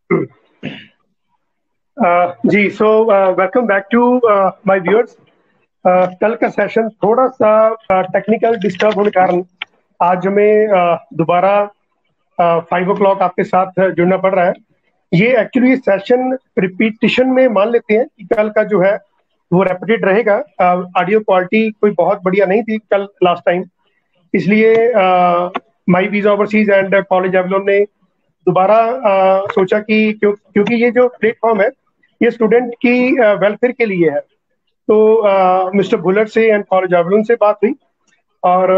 Ji, so welcome back to my viewers. कल का session थोड़ा सा टेक्निकल डिस्टर्ब होने के कारण आज हमें दोबारा 5 o'clock आपके साथ जुड़ना पड़ रहा है। ये एक्चुअली सेशन रिपीटिशन में मान लेते हैं कि कल का जो है वो रेपिटेड रहेगा। ऑडियो क्वालिटी कोई बहुत बढ़िया नहीं थी कल लास्ट टाइम, इसलिए माई visa overseas and college Avalon ने दोबारा सोचा कि क्योंकि ये जो प्लेटफॉर्म है ये स्टूडेंट की वेलफेयर के लिए है। तो मिस्टर बुलट से एंड कॉलेज एवलॉन से बात हुई और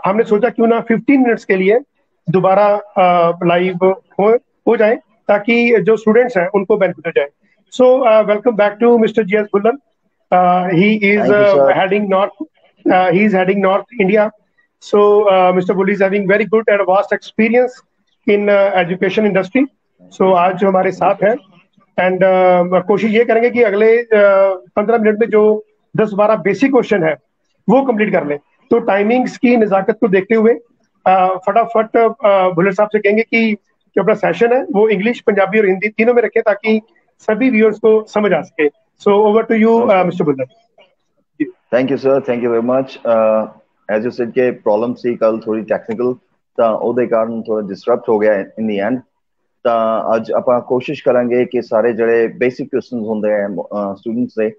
हमने सोचा क्यों ना 15 मिनट्स के लिए दोबारा लाइव हो जाए ताकि जो स्टूडेंट्स हैं उनको बेनिफिट हो जाए। So welcome back to mister G S Bullan. He is Thank you, sir. heading north. He is heading north India. So Mr. Bulli is having very good and vast experience in education industry. So आज जो हमारे साथ है and कोशिश ये करेंगे कि अगले 15 मिनट में जो 10-12 बेसिक क्वेश्चन है वो कंप्लीट कर लें। तो टाइमिंग्स की नज़ाकत को देखते हुए फटाफट भुल्लर साहब से कहेंगे कि जो अपना सेशन है वो इंग्लिश, पंजाबी और हिंदी तीनों में रखें ताकि सभी व्यूअर्स को समझ आ सके। So over to you mister Bhullar. Thank you, sir. Thank you very much. As you said के प्रॉब्लम सी कल थोड़ी टेक्निकल ਤਾਂ ਉਹਦੇ ਕਾਰਨ ਥੋੜਾ ਡਿਸਟਰਬਟ ਹੋ ਗਿਆ ਇਨ ਦੀ ਐਂਡ। ਤਾਂ ਅੱਜ ਆਪਾਂ ਕੋਸ਼ਿਸ਼ ਕਰਾਂਗੇ ਕਿ ਸਾਰੇ ਜਿਹੜੇ ਬੇਸਿਕ ਕੁਐਸਚਨਸ ਹੁੰਦੇ ਆ ਸਟੂਡੈਂਟਸ ਦੇ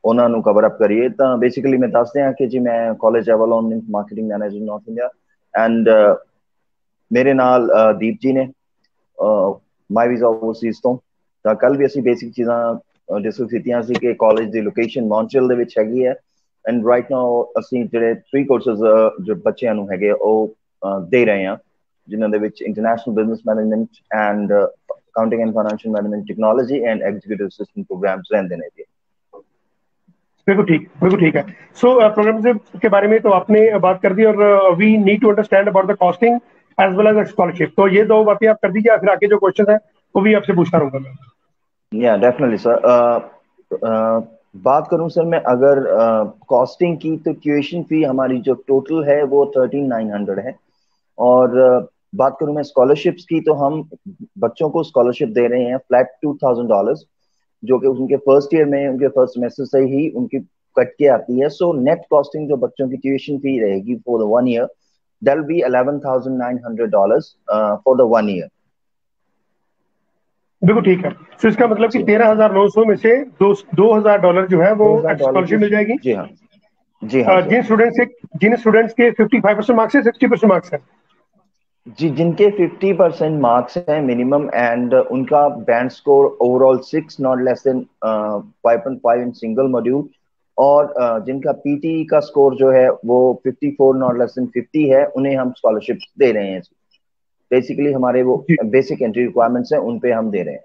ਉਹਨਾਂ ਨੂੰ ਕਵਰ ਅਪ ਕਰੀਏ। ਤਾਂ ਬੇਸਿਕਲੀ ਮੈਂ ਦੱਸ ਦਿਆਂ ਕਿ ਜੀ ਮੈਂ college ਐਵਲਨ marketing manager north India and ਮੇਰੇ ਨਾਲ ਦੀਪ ਜੀ ਨੇ ਮਾਈ ਵੀਜ਼ਾ ਓਵਰਸੀਜ਼ ਤੋਂ। ਤਾਂ ਕੱਲ ਵੀ ਅਸੀਂ ਬੇਸਿਕ ਚੀਜ਼ਾਂ ਡਿਸਕਸ ਕੀਤੀਆਂ ਸੀ ਕਿ ਕਾਲਜ ਦੀ ਲੋਕੇਸ਼ਨ ਮੌਂਟਰੀਅਲ ਦੇ ਵਿੱਚ ਹੈਗੀ ਹੈ ਐਂਡ ਰਾਈਟ ਨਾਓ ਅਸੀਂ ਜਿਹੜੇ 3 ਕੋਰਸਸ ਜੋ ਬੱਚਿਆਂ ਨੂੰ ਹੈਗੇ ਉਹ ਦੇ ਰਹੇ ਹਾਂ ਜਿਨ੍ਹਾਂ ਦੇ ਵਿੱਚ international business management and accounting and financial management technology and executive assistant programmes रहते हैं जी। बिल्कुल ठीक है। सो प्रोग्राम के बारे में तो आपने बात कर दी और we need to understand about the costing as well as scholarship. तो ये 2 बातें आप कर दीजिए, फिर आगे जो क्वेश्चन है वो भी आपसे पूछता रहूंगा मैं। या डेफिनेटली सर। बात करूं सर मैं अगर कॉस्टिंग की तो ट्यूशन फी हमारी जो टोटल है वो 13,900 है। और बात करूं मैं स्कॉलरशिप्स की तो हम बच्चों को स्कॉलरशिप दे रहे हैं फ्लैट $2,000 जो कि उनके फर्स्ट ईयर में उनके फर्स्ट सेमेस्टर से ही उनकी कट के आती है। सो नेट कॉस्टिंग जो बच्चों की ट्यूशन फी रहेगी for the 1 year that will be $11,900 for the 1 year. बिल्कुल ठीक है। तो इसका मतलब कि 13,900 में से $2,000 जो है वो स्कॉलरशिप मिल जाएगी। जी हाँ जी हाँ। जिन स्टूडेंट्स के 55% मार्क्स है, 60% मार्क्स है जी, जिनके 50% मार्क्स हैं मिनिमम एंड उनका band score overall 6 not less than 5.5 in single module और जिनका पीटी का स्कोर जो है वो 54 नॉट लेस देन 50 है उन्हें हम स्कॉलरशिप दे रहे हैं। बेसिकली हमारे वो बेसिक एंट्री रिक्वायरमेंट्स हैं उन पे हम दे रहे हैं।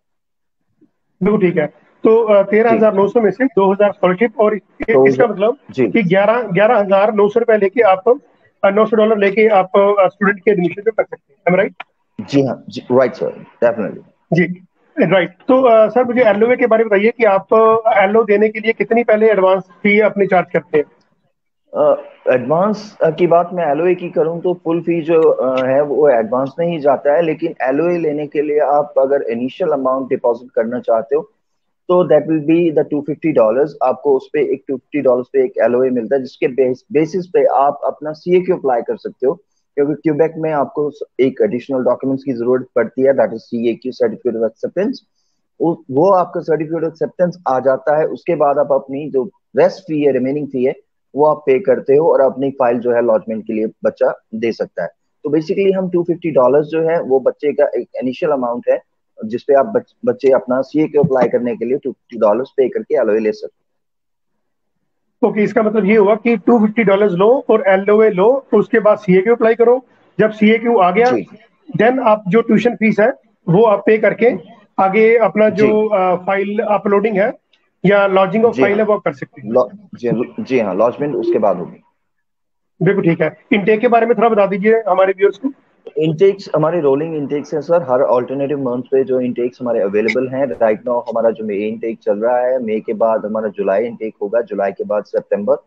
बिल्कुल ठीक है। तो 13,900 में से 2,000 स्कॉलरशिप और इसका मतलब कि 11,900 रुपए लेके आप $900 लेके आप स्टूडेंट के एडमिशन पे कर सकते हैं, राइट? जी हाँ जी, राइट सर, डेफिनेटली जी राइट। तो सर मुझे एलओए के बारे में बताइए कि आप एलओ देने के लिए कितनी पहले एडवांस फी अपनी चार्ज करते हैं? एडवांस की बात मैं एलओए की करूं तो फुल फी जो है वो एडवांस में ही जाता है, लेकिन एलओए लेने के लिए आप अगर इनिशियल अमाउंट डिपॉजिट करना चाहते हो तो दैट विल बी द $250। आपको उस पे एक $250 पे एक एलओए मिलता है जिसके बेसिस पे आप अपना सीएक्यू अप्लाई कर सकते हो, क्योंकि क्यूबेक में आपको एक एडिशनल डॉक्यूमेंट्स की जरूरत पड़ती है, that is CAQ, certificate of acceptance. वो आपका सर्टिफिकेट ऑफ एक्सेप्टेंस आ जाता है, उसके बाद आप अपनी जो रेस्ट फी है, रिमेनिंग फी है, वो आप पे करते हो और अपनी फाइल जो है लॉजमेंट के लिए बच्चा दे सकता है। तो बेसिकली हम $250 जो है वो बच्चे का एक इनिशियल अमाउंट है जिसपे आप बच्चे अपना सीए के अप्लाई करने के लिए $250 पे करके एलओए ले सकते। ओके, इसका मतलब ये हुआ कि $250 लो और एलओए लो, तो उसके बाद सीए के अप्लाई करो। जब सीए क्यू आ गया देन आप जो ट्यूशन फीस है वो आप पे करके आगे अपना जो फाइल अपलोडिंग है या लॉजिंग ऑफ फाइल है वो कर सकते हैं। जी हाँ, लॉजमेंट उसके बाद होगी। बिल्कुल ठीक है। इनटेक के बारे में थोड़ा बता दीजिए हमारे व्यूअर्स को। इनटेक्स हमारे रोलिंग इनटेक्स है सर, हर ऑल्टरनेटिव मंथ पे जो इनटेक्स हमारे अवेलेबल हैं। राइट नाउ हमारा जो मई इनटेक चल रहा है, मई के बाद हमारा जुलाई इनटेक होगा, जुलाई के बाद सितंबर,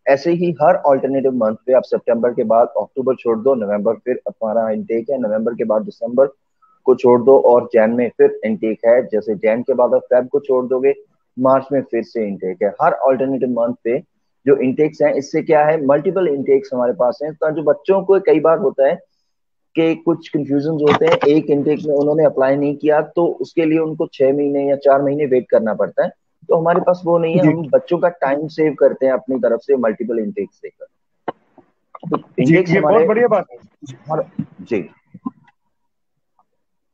ऐसे ही हर ऑल्टरनेटिव मंथ पे। आप सितंबर के बाद अक्टूबर छोड़ दो, नवंबर फिर हमारा इनटेक है, नवंबर के बाद दिसंबर, को छोड़ दो और जैन में फिर इनटेक है, जैसे जैन के बाद आप फेब को छोड़ दोगे, मार्च में फिर से इनटेक है। हर ऑल्टरनेटिव मंथ पे जो इनटेक्स हैं, इससे क्या है, मल्टीपल इनटेक्स हमारे पास हैं। तो जो बच्चों को कई बार होता है कि कुछ कंफ्यूजन होते हैं, एक इनटेक में उन्होंने अप्लाई नहीं किया तो उसके लिए उनको 6 महीने या 4 महीने वेट करना पड़ता है। तो हमारे पास वो नहीं है, जी हम बच्चों का टाइम सेव करते हैं अपनी तरफ से मल्टीपल इनटेक्स देकर। तो जी, इंडेक्स ये बहुत हमारे बढ़िया बात है। हर जी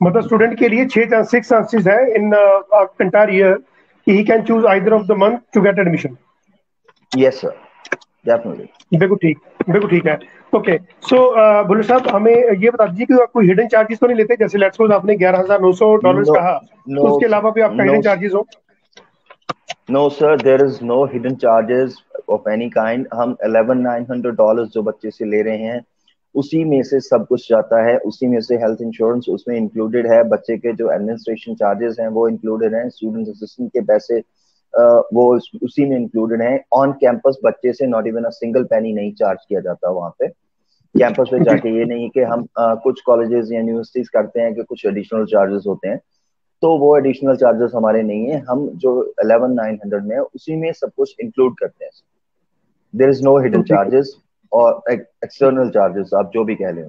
मतलब स्टूडेंट के लिए 6 चांसेस है इन एंटायर ईयर कि he can choose either of the month to get admission. Yes sir, definitely. बिल्कुल ठीक है। ओके, सो भुल्लर साहब हमें ये बता दीजिए कि आप कोई हिडन चार्जेस तो नहीं लेते? जैसे लेट्स सपोज आपने $11,900 नो कहा, नो तो उसके अलावा भी आपका नो हिडन चार्जेस हो? No sir, there is no hidden charges of any kind. हम $11,900 जो बच्चे से ले रहे हैं उसी में से सब कुछ जाता है, उसी में से हेल्थ इंश्योरेंस उसमें इंक्लूडेड है, बच्चे के जो एडमिनिस्ट्रेशन चार्जेस हैं वो इंक्लूडेड हैं, स्टूडेंट असिस्टेंट के पैसे वो उसी में इंक्लूडेड हैं। ऑन कैंपस बच्चे से not even a single penny नहीं चार्ज किया जाता वहाँ पे कैंपस पे जी, जाके। ये नहीं कि हम कुछ कॉलेजेस या यूनिवर्सिटीज करते हैं कि कुछ एडिशनल चार्जेस होते हैं, तो वो एडिशनल चार्जेस हमारे नहीं है। हम जो 11,900 में है उसी में सब कुछ इंक्लूड करते हैं। देयर इज नो हिडन ठीक है। चार्जेस और एक्सटर्नल चार्जेस, आप जो भी कह लें।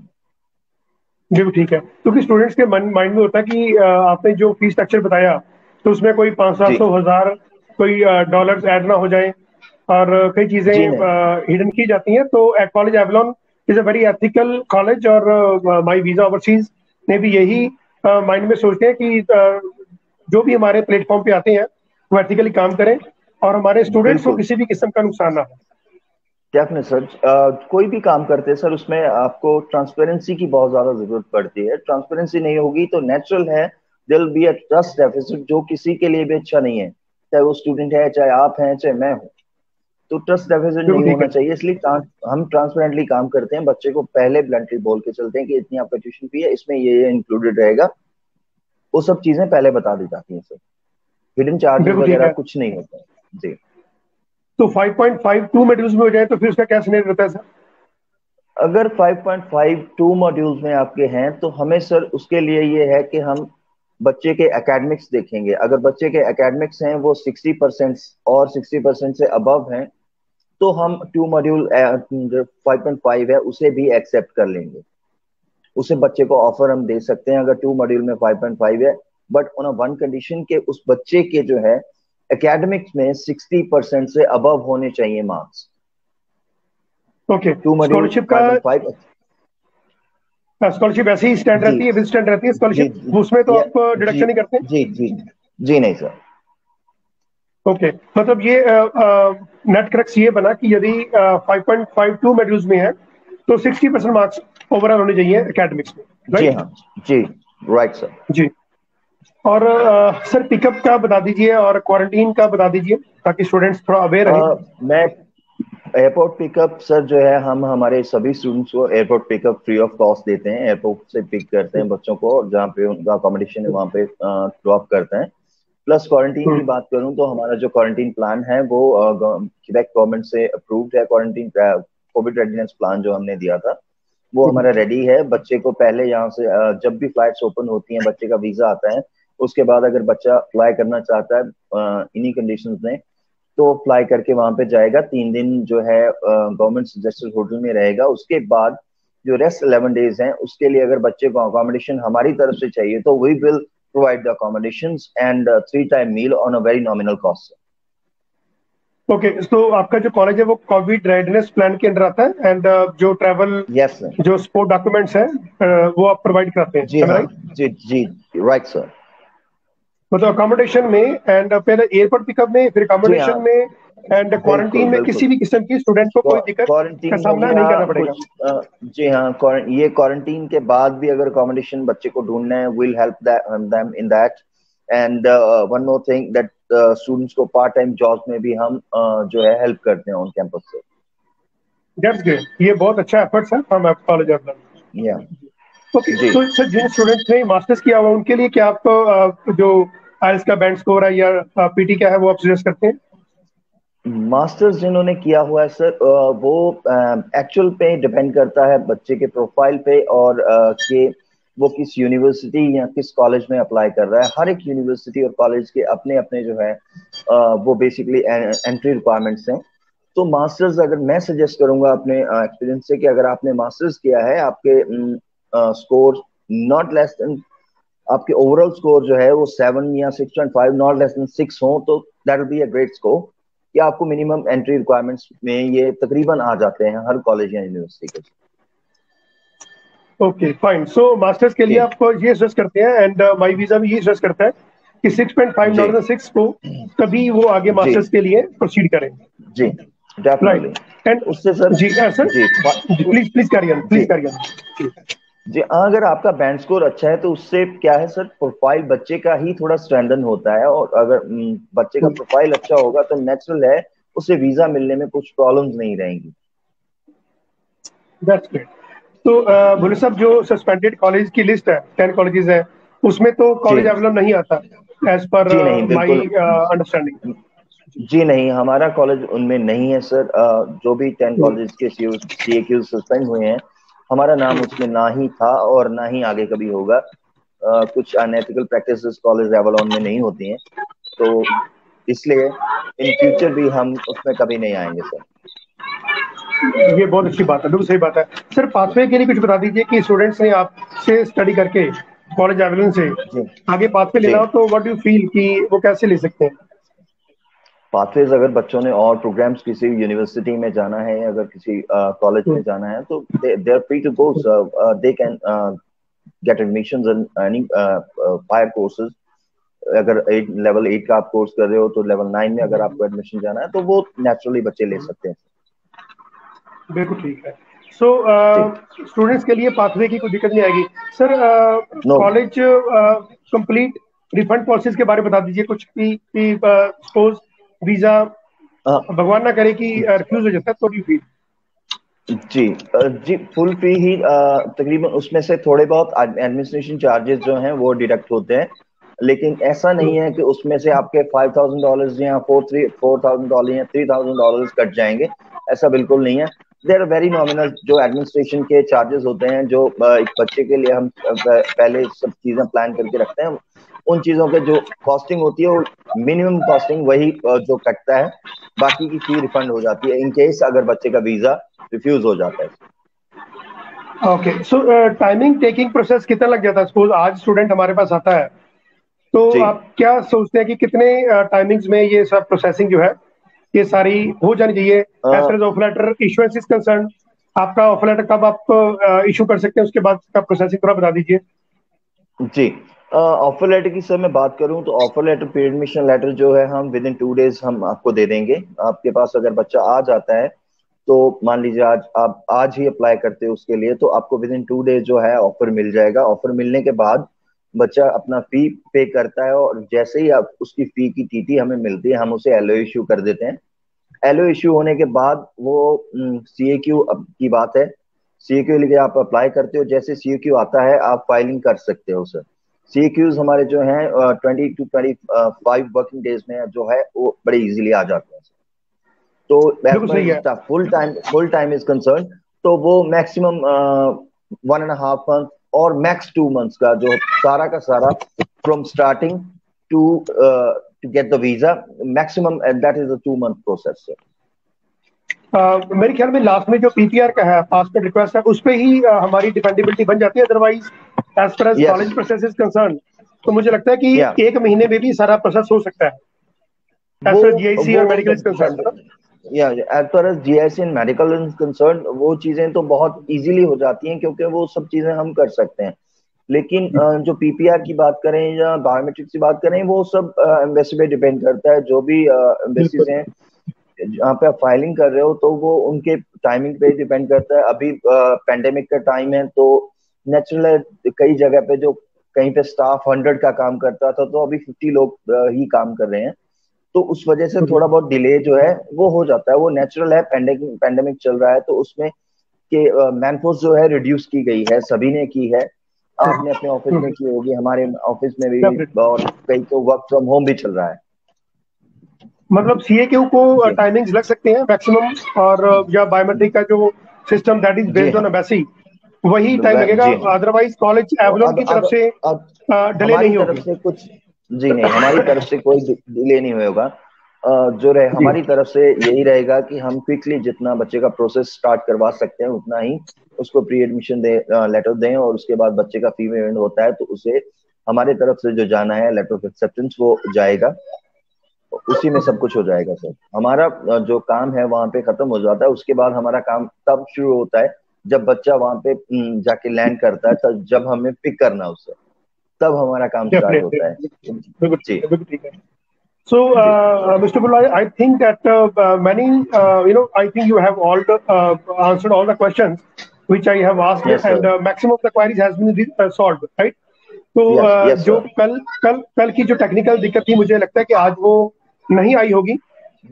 बिल्कुल ठीक है, क्योंकि स्टूडेंट्स के माइंड में होता है कि आपने जो फीस स्ट्रक्चर बताया तो उसमें कोई 500-700 हज़ार कोई डॉलर्स ऐड ना हो जाए, और कई चीज़ें जी नहीं। हिडन की जाती हैं। तो college Avalon is a very ethical college, और माई वीज़ा ओवरसीज ने भी यही माइंड में सोचते हैं कि जो भी हमारे प्लेटफॉर्म पे आते हैं वो एथिकली काम करें और हमारे स्टूडेंट्स को बिल्कुल किसी भी किस्म का नुकसान ना हो। Definite sir. कोई भी काम करते हैं सर उसमें आपको ट्रांसपेरेंसी की बहुत ज्यादा जरूरत पड़ती है। ट्रांसपेरेंसी नहीं होगी तो नेचुरल है there will be a trust deficit, जो किसी के लिए भी अच्छा नहीं है, चाहे वो स्टूडेंट है, चाहे आप हैं, चाहे मैं हूँ। तो ट्रस्ट डेफिसिट बिल्कुल नहीं ठीक होना है। चाहिए, इसलिए हम ट्रांसपेरेंटली काम करते हैं। बच्चे को पहले ब्लंटली बोल के चलते हैं कि इतनी आपका ट्यूशन फी है, इसमें ये इंक्लूडेड रहेगा। वो सब चीजें पहले बता दी जाती हैं सर। हिडन चार्जेस बिल्कुल ठीक वगैरह है। कुछ नहीं होता है जी। तो 5.52 मॉड्यूल्स में हो जाए तो फिर उसका क्या सिनेरियो रहता है सर? अगर 5.52 मॉड्यूल्स में आपके हैं तो हमें सर उसके लिए ये है कि हम बच्चे के एकेडमिक्स देखेंगे। अगर बच्चे के एकेडमिक्स हैं वो 60% और 60% से अबव हैं तो हम 2 मॉड्यूल 5.5 है उसे भी एक्सेप्ट कर लेंगे। उसे बच्चे को ऑफर हम दे सकते हैं अगर 2 मॉड्यूल में 5.5 है, but on a one condition के उस बच्चे के जो है एकेडमिक्स में 60% से अबव होने चाहिए मार्क्स। ओके। 2 मॉड्यूल स्कॉलरशिप का 5.5। स्कॉलरशिप ऐसे ही स्टैंड जी रहती है, विद स्टैंड रहती है जी स्कॉलरशिप, उसमें तो या आप जी डिडक्शन नहीं करते? जी जी जी नहीं सर। ओके, मतलब ये नेट क्रक्स ये बना कि यदि 5.52 मॉड्यूल्स में है तो 60% मार्क्स ओवरऑल होने चाहिए एकेडमिक्स में, जी राइट? हाँ। जी राइट सर। जी। और सर पिकअप का बता दीजिए और क्वारंटीन का बता दीजिए ताकि स्टूडेंट्स थोड़ा अवेयर रहें। मैं एयरपोर्ट पिकअप सर जो है, हम हमारे सभी स्टूडेंट्स को airport pickup free of cost देते हैं। एयरपोर्ट से पिक करते हैं बच्चों को और जहाँ पे उनका अकोमोडेशन है वहाँ पे ड्रॉप करते हैं। प्लस क्वारंटीन की हम्म, बात करूं तो हमारा जो क्वारंटीन प्लान है वो क्वेबेक गवर्नमेंट से अप्रूव्ड है। क्वारंटीन कोविड रेडिनेस प्लान जो हमने दिया था वो हमारा रेडी है। बच्चे को पहले यहाँ से जब भी फ्लाइट्स ओपन होती हैं बच्चे का वीजा आता है, उसके बाद अगर बच्चा फ्लाई करना चाहता है इन्हीं कंडीशंस में तो फ्लाई करके वहां पे जाएगा। 3 दिन जो है गवर्नमेंट सजेस्टेड होटल में रहेगा। उसके बाद जो रेस्ट 11 डेज हैं उसके लिए अगर बच्चे को अकोमोडेशन हमारी तरफ से चाहिए तो we will provide the accommodations and 3 time meal on a very nominal cost. Okay, तो आपका जो कॉलेज है वो कोविड रेडनेस प्लान के अंडर आता है, एंड जो ट्रैवल यस सर। जो स्पोर्ट डॉक्यूमेंट्स हैं वो आप प्रोवाइड कराते हैं, जी am I हाँ। right? जी जी राइट सर। मतलब अकोमोडेशन में, एंड पहले एयरपोर्ट पिकअप में, फिर जी हाँ अकोमोडेशन में, एंड क्वारंटीन बिल्कुल में बिल्कुल। किसी भी किस्म की स्टूडेंट को कोई दिक्कत का क्वारंटीन हो सामना गया नहीं करना पड़ेगा। कुछ जी हाँ। ये क्वारंटीन के बाद भी अगर अकोमोडेशन बच्चे को ढूंढना है will help them in that. And one more thing that students को पार्ट टाइम जॉब में भी हम जो है हेल्प करते हैं ऑन कैंपस से। दैट्स ग्रेट, ये बहुत अच्छा एफर्ट्स है फ्रॉम कॉलेज ऑफ लर्निंग। या ओके, जी। तो सर जिन स्टूडेंट्स ने मास्टर्स किया हुआ उनके लिए क्या आप जो आईएलटीएस का बैंड स्कोर है या पीटी क्या है वो आप सजेस्ट करते हैं? मास्टर्स जिन्होंने किया हुआ है सर वो एक्चुअल पे डिपेंड करता है बच्चे के प्रोफाइल पे और के वो किस यूनिवर्सिटी या किस कॉलेज में अप्लाई कर रहा है। हर एक यूनिवर्सिटी और कॉलेज के अपने अपने जो है वो बेसिकली एंट्री रिक्वायरमेंट्स हैं। तो मास्टर्स अगर मैं सजेस्ट करूंगा अपने एक्सपीरियंस से कि अगर आपने मास्टर्स किया है, आपके स्कोर नॉट लेस देन, आपके ओवरऑल स्कोर जो है वो 7 या 6.5 नॉट लेस देन 6 हो, तो that will be a great score कि आपको मिनिमम एंट्री रिक्वायरमेंट्स में ये तकरीबन आ जाते हैं हर कॉलेज या यूनिवर्सिटी के। Okay fine. सो मास्टर्स के लिए जी आप ये सजेस्ट करते हैं एंड माई वीजा भी ये सजेस्ट करता है कि 6.5 जी नॉट देन 6 को तभी वो आगे जी मास्टर्स के लिए प्रोसीड करें। जी डेफिनेटली। राइट एंड उससे सर जी सर जी प्लीज प्लीज कैरी ऑन, जी प्लीज कैरी ऑन। जी अगर आपका बैंड स्कोर अच्छा है तो उससे क्या है सर, प्रोफाइल बच्चे का ही थोड़ा स्ट्रेंथन होता है, और अगर बच्चे का प्रोफाइल अच्छा होगा तो नेचुरल है उसे वीजा मिलने में कुछ प्रॉब्लम्स नहीं रहेंगी। That's great. तो भोले साहब, जो सस्पेंडेड कॉलेज की लिस्ट है 10 कॉलेजेस है, उसमें तो जी कॉलेज अवेलेबल नहीं आता एज पर जी नहीं माई बिल्कुल। अंडरस्टैंडिंग। जी नहीं, हमारा कॉलेज उनमें नहीं है सर। जो भी 10 कॉलेज के CAQ सस्पेंड हुए हैं, हमारा नाम उसमें ना ही था और ना ही आगे कभी होगा। कुछ अनएथिकल प्रैक्टिसेस कॉलेज एवलॉन में नहीं होती हैं, तो इसलिए इन फ्यूचर भी हम उसमें कभी नहीं आएंगे सर। ये बहुत अच्छी बात है, बिल्कुल सही बात है। सर पाथवे के लिए कुछ बता दीजिए कि स्टूडेंट्स ने आपसे स्टडी करके कॉलेज एवेन्यू से जी आगे पाथवे जी लेना हो तो व्हाट डू यू फील कि वो कैसे ले सकते हैं? पाथवेज, अगर बच्चों ने और प्रोग्राम्स किसी यूनिवर्सिटी में जाना है, अगर किसी कॉलेज में जाना है, तो they are free to go. They can get admissions in any higher courses. अगर लेवल 8 का आप कोर्स कर रहे हो तो लेवल 9 में अगर आपको एडमिशन जाना है तो वो नेचुरली बच्चे ले सकते हैं। बिल्कुल ठीक है। सो जी स्टूडेंट्स के लिए पाथवे की कोई दिक्कत नहीं आएगी। Sir no college complete refund policies के बारे में बता दीजिए कुछ कि सपोज वीजा भगवान ना करे कि रिफ्यूज हो जाता है तो भी फील। जी जी फुल फी ही तकरीबन उसमें से थोड़े बहुत एडमिनिस्ट्रेशन चार्जेस जो हैं वो डिडक्ट होते हैं, लेकिन ऐसा नहीं है कि उसमें से आपके $5,000 या $4,000 या $3,000 कट जाएंगे। ऐसा बिल्कुल नहीं है। देर वेरी नॉमिनल जो एडमिनिस्ट्रेशन के चार्जेस होते हैं, जो एक बच्चे के लिए हम पहले सब चीजें प्लान करके रखते हैं, उन चीजों के जो कॉस्टिंग होती है वो मिनिमम कॉस्टिंग वही जो कटता है, बाकी की फी रिफंड हो जाती है इन केस अगर बच्चे का वीजा रिफ्यूज हो जाता है। ओके। सो टाइमिंग टेकिंग प्रोसेस कितना लग जाता है? सपोज आज स्टूडेंट हमारे पास आता है तो जी आप क्या सोचते हैं कि कितने टाइमिंग्स में ये सब प्रोसेसिंग जो है ये सारी हो जानी चाहिए? As far as offer letter issuance is concern, आपका ऑफर लेटर कब आप इशू कर सकते हैं, उसके बाद का प्रोसेसिंग थोड़ा बता दीजिए। जी ऑफर लेटर की सर मैं बात करूं तो ऑफर लेटर, पे एडमिशन लेटर जो है हम विद इन 2 डेज हम आपको दे देंगे। आपके पास अगर बच्चा आ जाता है तो मान लीजिए आज आप आज ही अप्लाई करते हो उसके लिए, तो आपको विद इन 2 डेज जो है ऑफर मिल जाएगा। ऑफर मिलने के बाद बच्चा अपना फी पे करता है, और जैसे ही आप उसकी फी की टीटी हमें मिलती है हम उसे एलओ इशू कर देते हैं। एलओ इशू होने के बाद वो CAQ की बात है, CAQ लेके आप अप्लाई करते हो, जैसे CAQ आता है आप फाइलिंग कर सकते हो सर। CAQs हमारे जो हैं 20 to 25 वर्किंग डेज में जो है वो बड़े इजीली आ जाते हैं। तो एज बिल्कुल सही है। पर फुल टाइम इज कंसर्न, तो वो मैक्सिमम 1.5 month और मैक्स 2 months का जो सारा का सारा from starting to to get the visa, maximum that is a 2 month process. मेरे ख्याल में लास्ट में जो पीपीआर का है, पासपोर्ट रिक्वेस्ट है, उस पे ही हमारी डिपेंडेबिलिटी बन जाती है। Otherwise as per as yes college process is concern तो मुझे लगता है कि या 1 महीने में भी सारा प्रोसेस हो सकता है एज वो पर जीआईसी वो और मेडिकल इज कंसर्न। या as far as GIC and medical is concern वो चीजें तो बहुत इजीली हो जाती हैं क्योंकि वो सब चीजें हम कर सकते हैं। लेकिन जो PPR की बात करें या बायोमेट्रिक्स की बात करें, वो सब एम्बेसी पे डिपेंड करता है। जो भी एम्बेसीज बिल्कुल हैं जहाँ पे आप फाइलिंग कर रहे हो तो वो उनके टाइमिंग पे डिपेंड करता है। अभी पेंडेमिक का टाइम है तो नेचुरल है कई जगह पे जो कहीं पे स्टाफ 100 का काम करता था तो अभी 50 लोग ही काम कर रहे हैं, तो उस वजह से थोड़ा बहुत डिले जो है वो हो जाता है। वो नेचुरल है, पेंडेमिक चल रहा है तो उसमें के मैनफोर्स जो है रिड्यूस की गई है, सभी ने की है। आपने अपने ऑफिस में की होगी, हमारे ऑफिस में भी, डेफिनेटली। और कई तो वर्क फ्रॉम होम भी चल रहा है। मतलब सीएक्यू को जी टाइमिंग्स लग सकते हैं मैक्सिमम, और या बायोमेट्रिक का जो सिस्टम दैट इज जी बेस्ड ऑन हाँ एम्बेसी वही टाइम लगेगा, अदरवाइज कॉलेज एवलॉन की तरफ से डिले नहीं होगी कुछ? जी नहीं, हमारी तरफ से कोई डिले नहीं होगा। जो रहे हमारी तरफ से यही रहेगा कि हम क्विकली जितना बच्चे का प्रोसेस स्टार्ट करवा सकते हैं उतना ही उसको प्री एडमिशन लेटर दें, और उसके बाद बच्चे का फी पेमेंट होता है तो उसे हमारे तरफ से जो जाना है लेटर ऑफ एक्सेप्टेंस वो जाएगा, उसी में सब कुछ हो जाएगा सर। हमारा जो काम है वहां पे खत्म हो जाता है, उसके बाद हमारा काम तब शुरू होता है जब बच्चा वहां पे जाके लैंड करता है, तब जब हमें पिक करना उसे, तब हमारा काम स्टार्ट होता है। जी। So, Mr. Bullai, I think that many, I think you have all answered all the questions which I have asked, yes, and maximum of the queries has been solved, right? तो जो कल की जो technical दिक्कत थी, मुझे लगता है कि आज वो नहीं आई होगी।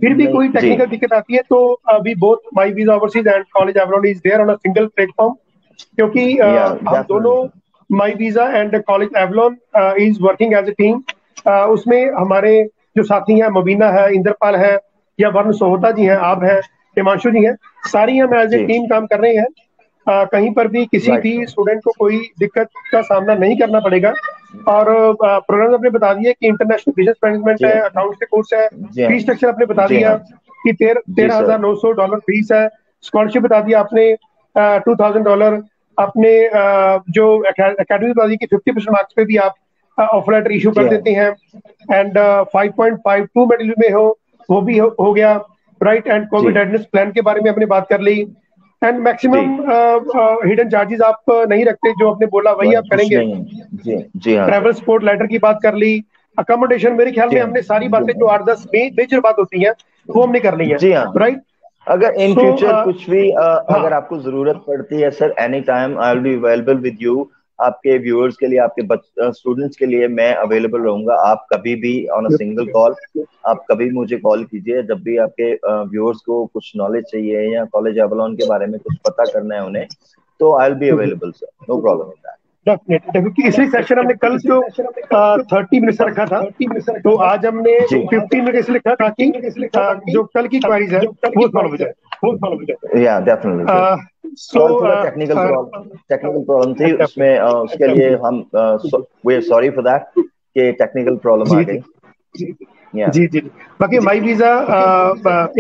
फिर भी कोई टेक्निकल दिक्कत आती है तो अभी both my visa overseas and college Avalon is there on a single platform, क्योंकि हम दोनों my visa and college Avalon is working as a team. उसमें हमारे जो साथी हैं, मुबीना है, इंद्रपाल है, या वरुण सोहता जी हैं, आप हैं, हिमांशु जी हैं, सारी हम एज ए टीम काम कर रहे हैं। कहीं पर भी किसी भी स्टूडेंट को कोई दिक्कत का सामना नहीं करना पड़ेगा। और प्रोग्राम आपने बता दिया कि इंटरनेशनल बिजनेस मैनेजमेंट है, अकाउंट्स के कोर्स है, फीस स्ट्रक्चर आपने बता दिया कि $13,900 फीस है, स्कॉलरशिप बता दिया आपने $2,000, अपने जो अकेडमी बता दी कि 50% मार्क्स पे भी आप ऑफर लेटर इशू कर देते हैं, एंड 5.52 मेडल में वो भी हो गया, right. And Covid readiness plan के बारे में हमने बात कर ली, एंड मैक्सिमम हिडन चार्जेस आप नहीं रखते, जो आपने बोला वही आप करेंगे। ट्रैवल सपोर्ट लेटर की बात कर ली, अकोमोडेशन, मेरे ख्याल में हमने सारी बातें जो 8-10 मेजर बात होती हैं वो हमने कर ली है, राइट। अगर इन फ्यूचर कुछ भी अगर आपको जरूरत पड़ती है sir, any time I will be available with you. आपके व्यूअर्स के लिए, आपके स्टूडेंट्स के लिए मैं अवेलेबल रहूंगा। आप कभी भी ऑन अ सिंगल कॉल, आप कभी मुझे कॉल कीजिए जब भी आपके व्यूअर्स को कुछ नॉलेज चाहिए या कॉलेज एवलॉन के बारे में कुछ पता करना है उन्हें, तो I will be available sir, no problem in that. Definitely, इसी सेशन हमने कल जो 30 मिनट रखा था, तो आज हमने 15 मिनट इसलिए रखा ताकि जो कल की क्वेरीज है वो सॉल्व हो जाए। या डेफिनेटली। सो टेक्निकल प्रॉब्लम थी उसमें, उसके लिए हम we are sorry for that कि टेक्निकल प्रॉब्लम आ गई। जी जी। बाकी माई वीजा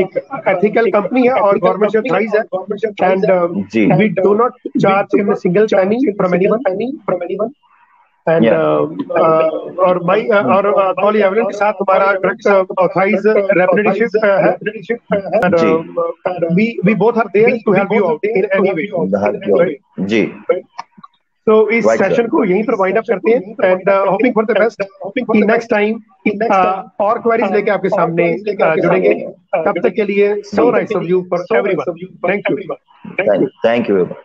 एक एथिकल कंपनी है और गवर्नमेंट से ऑथराइज है, and we do not charge in single penny from anyone, and और कॉलेज एवलॉन के साथ हमारा डायरेक्ट ऑथराइज रिप्रेजेंटेटिव है, and we both are there to help you out in any way. जी। तो इस सेशन को यहीं पर वाइंड अप करते हैं, and hoping for the best कि नेक्स्ट टाइम और क्वेरीज लेके आपके सामने जुड़ेंगे। तब तक के लिए so nice of you for everyone. Thank you. Thank you very much.